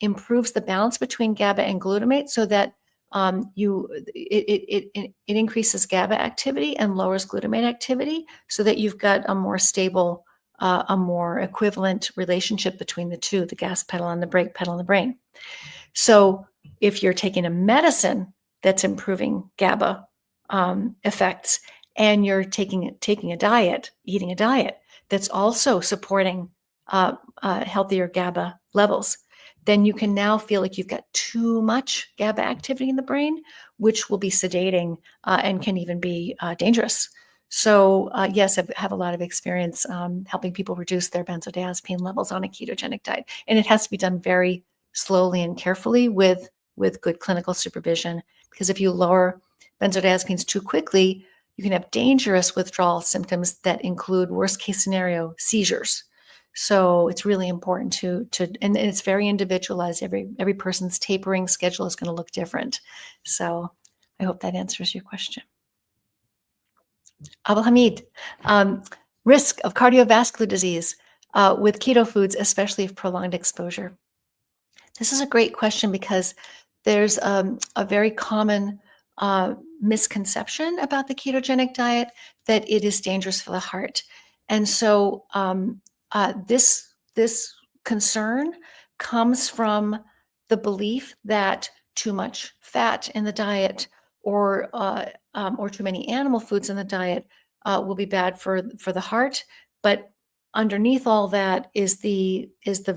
improves the balance between GABA and glutamate, so that it increases GABA activity and lowers glutamate activity, so that you've got a more stable, a more equivalent relationship between the two, the gas pedal and the brake pedal in the brain. So if you're taking a medicine that's improving GABA effects, and you're taking a diet, eating a diet that's also supporting healthier GABA levels, then you can now feel like you've got too much GABA activity in the brain, which will be sedating and can even be dangerous. So yes, I have a lot of experience helping people reduce their benzodiazepine levels on a ketogenic diet. And it has to be done very slowly and carefully with good clinical supervision, because if you lower benzodiazepines too quickly, you can have dangerous withdrawal symptoms that include, worst case scenario, seizures. So it's really important and it's very individualized. Every person's tapering schedule is going to look different. So I hope that answers your question. Abul Hamid, risk of cardiovascular disease with keto foods, especially if prolonged exposure. This is a great question because there's a very common misconception about the ketogenic diet, that it is dangerous for the heart. And so this concern comes from the belief that too much fat in the diet or too many animal foods in the diet will be bad for the heart. But underneath all that is the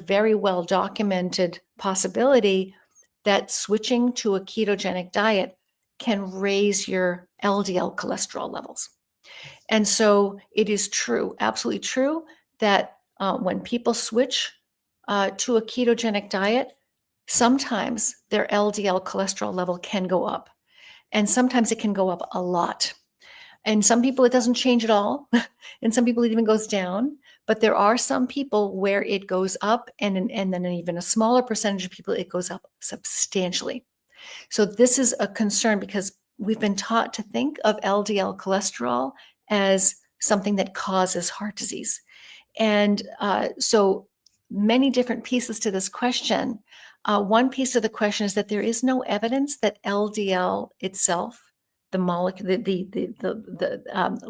very well documented possibility that switching to a ketogenic diet can raise your LDL cholesterol levels. And so it is true, absolutely true, that when people switch to a ketogenic diet, sometimes their LDL cholesterol level can go up, and sometimes it can go up a lot. And some people, it doesn't change at all. And some people, it even goes down. But there are some people where it goes up, and then even a smaller percentage of people, it goes up substantially. So this is a concern because we've been taught to think of LDL cholesterol as something that causes heart disease. And so many different pieces to this question. One piece of the question is that there is no evidence that LDL itself, the molecule, the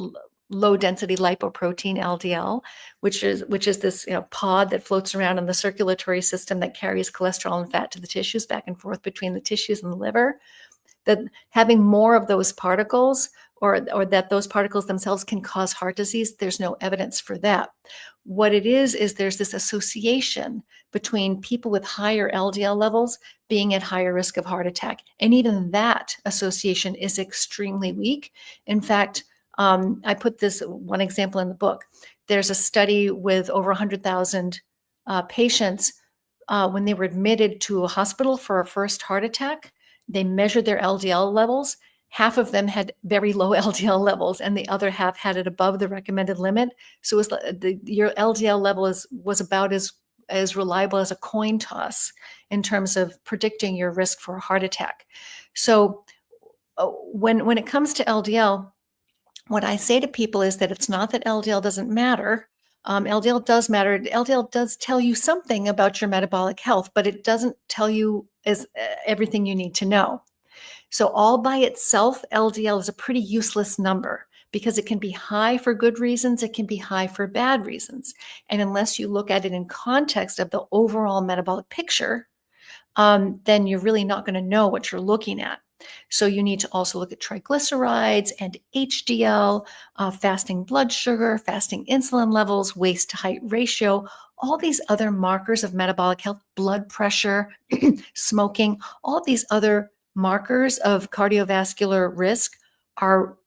low density lipoprotein LDL, which is this pod that floats around in the circulatory system that carries cholesterol and fat to the tissues, back and forth between the tissues and the liver, that having more of those particles or that those particles themselves can cause heart disease, there's no evidence for that. What it is there's this association between people with higher LDL levels being at higher risk of heart attack. And even that association is extremely weak. In fact, I put this one example in the book. There's a study with over 100,000 patients when they were admitted to a hospital for a first heart attack. They measured their LDL levels. Half of them had very low LDL levels, and the other half had it above the recommended limit. So it was your LDL level was about as reliable as a coin toss in terms of predicting your risk for a heart attack. So when it comes to LDL, what I say to people is that it's not that LDL doesn't matter. LDL does matter. LDL does tell you something about your metabolic health, but it doesn't tell you everything you need to know. So all by itself, LDL is a pretty useless number because it can be high for good reasons. It can be high for bad reasons. And unless you look at it in context of the overall metabolic picture, then you're really not going to know what you're looking at. So you need to also look at triglycerides and HDL, fasting blood sugar, fasting insulin levels, waist to height ratio, all these other markers of metabolic health, blood pressure, smoking, all these other markers of cardiovascular risk are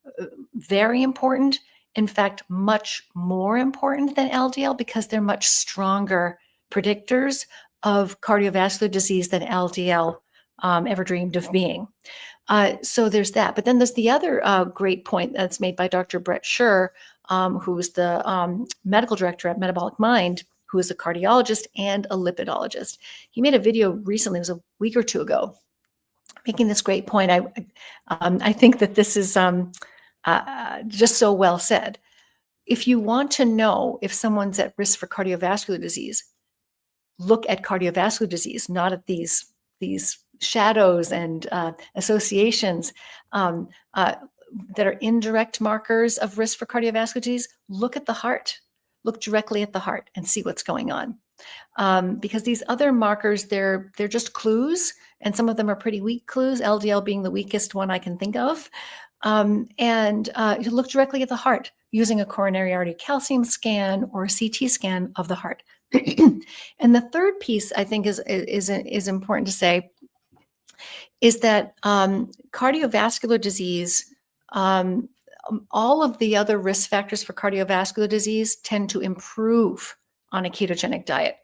very important. In fact, much more important than LDL because they're much stronger predictors of cardiovascular disease than LDL ever dreamed of being. So there's that. But then there's the other great point that's made by Dr. Brett Scher, who's the medical director at Metabolic Mind, who is a cardiologist and a lipidologist. He made a video recently, it was a week or two ago, making this great point. I think that this is just so well said. If you want to know if someone's at risk for cardiovascular disease, look at cardiovascular disease, not at these shadows and associations that are indirect markers of risk for cardiovascular disease. Look at the heart. Look directly at the heart and see what's going on. because these other markers, they're just clues, and some of them are pretty weak clues, LDL being the weakest one I can think of. You look directly at the heart using a coronary artery calcium scan or a CT scan of the heart. And the third piece I think is important to say is that cardiovascular disease, all of the other risk factors for cardiovascular disease tend to improve on a ketogenic diet.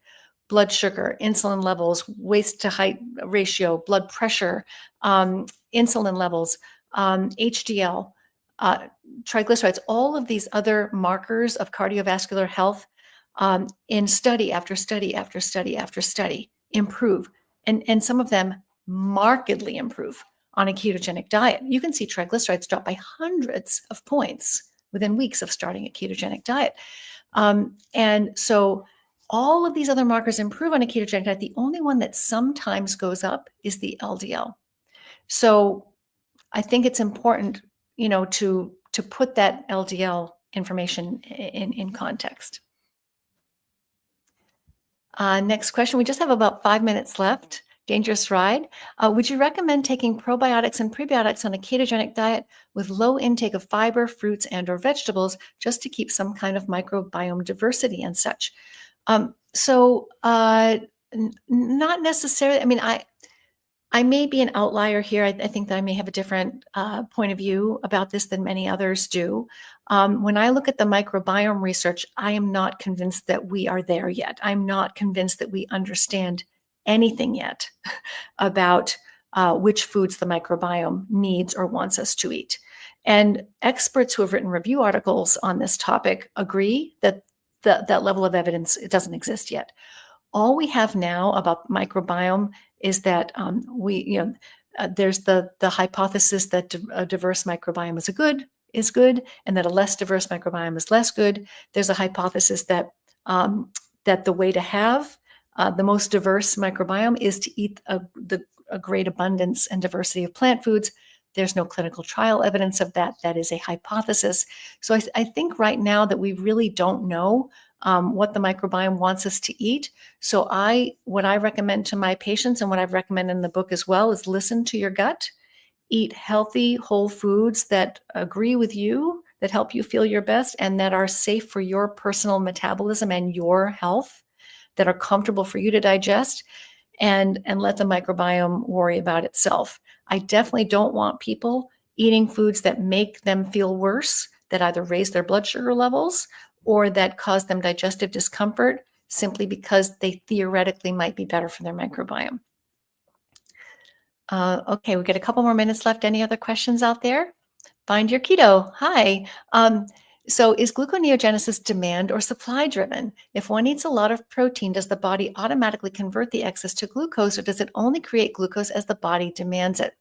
Blood sugar, insulin levels, waist to height ratio, blood pressure, insulin levels, HDL, triglycerides, all of these other markers of cardiovascular health in study after study after study after study improve. And some of them markedly improve on a ketogenic diet. You can see triglycerides drop by hundreds of points within weeks of starting a ketogenic diet. And so all of these other markers improve on a ketogenic diet. The only one that sometimes goes up is the LDL. So I think it's important, to put that LDL information in context. Next question. We just have about 5 minutes left. Dangerous ride. Would you recommend taking probiotics and prebiotics on a ketogenic diet with low intake of fiber, fruits, and/or vegetables just to keep some kind of microbiome diversity and such? Not necessarily. I mean, I may be an outlier here. I think that I may have a different point of view about this than many others do. When I look at the microbiome research, I am not convinced that we are there yet. I'm not convinced that we understand anything yet about which foods the microbiome needs or wants us to eat. And experts who have written review articles on this topic agree that that level of evidence, it doesn't exist yet. All we have now about microbiome is that there's the hypothesis that a diverse microbiome is good, and that a less diverse microbiome is less good. There's a hypothesis that that the way to have the most diverse microbiome is to eat a great abundance and diversity of plant foods. There's no clinical trial evidence of that. That is a hypothesis. So I think right now that we really don't know what the microbiome wants us to eat. So what I recommend to my patients, and what I've recommended in the book as well, is listen to your gut, eat healthy, whole foods that agree with you, that help you feel your best, and that are safe for your personal metabolism and your health, that are comfortable for you to digest, and let the microbiome worry about itself. I definitely don't want people eating foods that make them feel worse, that either raise their blood sugar levels or that cause them digestive discomfort simply because they theoretically might be better for their microbiome. Okay, we get a couple more minutes left. Any other questions out there? Find your keto. Hi. So is gluconeogenesis demand or supply driven? If one eats a lot of protein, does the body automatically convert the excess to glucose, or does it only create glucose as the body demands it?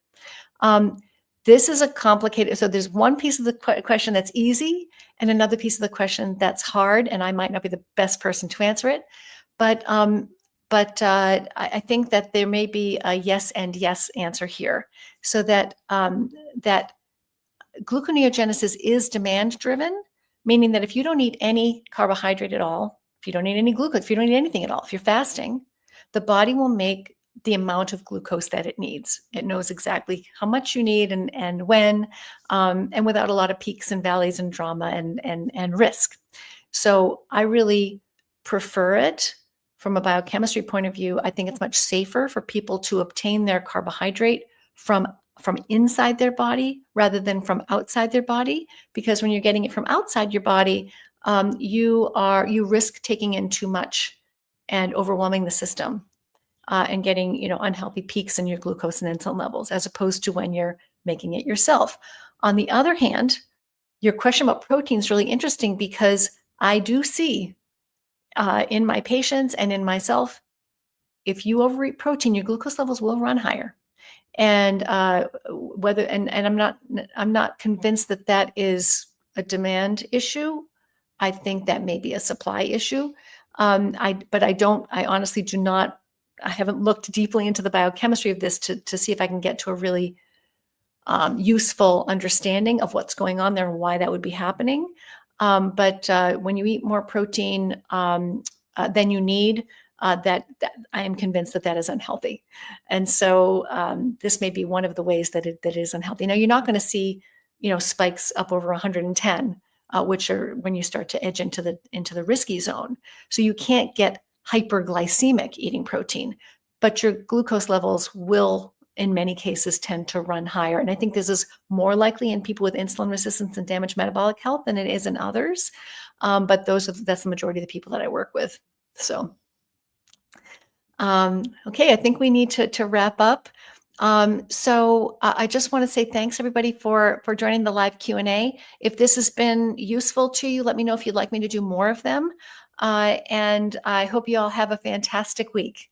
This is a complicated, so there's one piece of the question that's easy and another piece of the question that's hard, and I might not be the best person to answer it. But I think that there may be a yes and yes answer here. So that that gluconeogenesis is demand driven, meaning that if you don't eat any carbohydrate at all, if you don't eat any glucose, if you don't eat anything at all, if you're fasting, the body will make the amount of glucose that it needs. It knows exactly how much you need and when, and without a lot of peaks and valleys and drama and risk. So I really prefer it from a biochemistry point of view. I think it's much safer for people to obtain their carbohydrate from inside their body rather than from outside their body, because when you're getting it from outside your body, you risk taking in too much and overwhelming the system. And getting unhealthy peaks in your glucose and insulin levels, as opposed to when you're making it yourself. On the other hand, your question about protein is really interesting, because I do see in my patients and in myself, if you overeat protein, your glucose levels will run higher. And I'm not convinced that that is a demand issue. I think that may be a supply issue. I honestly do not. I haven't looked deeply into the biochemistry of this to see if I can get to a really useful understanding of what's going on there and why that would be happening. But when you eat more protein than you need, that I am convinced that is unhealthy. And so this may be one of the ways that it is unhealthy. Now, you're not going to see, spikes up over 110, which are when you start to edge into the risky zone. So you can't get hyperglycemic eating protein, but your glucose levels will, in many cases, tend to run higher. And I think this is more likely in people with insulin resistance and damaged metabolic health than it is in others. But that's the majority of the people that I work with. So, okay, I think we need to wrap up. So I just want to say thanks everybody for joining the live Q&A. If this has been useful to you, let me know if you'd like me to do more of them. And I hope you all have a fantastic week.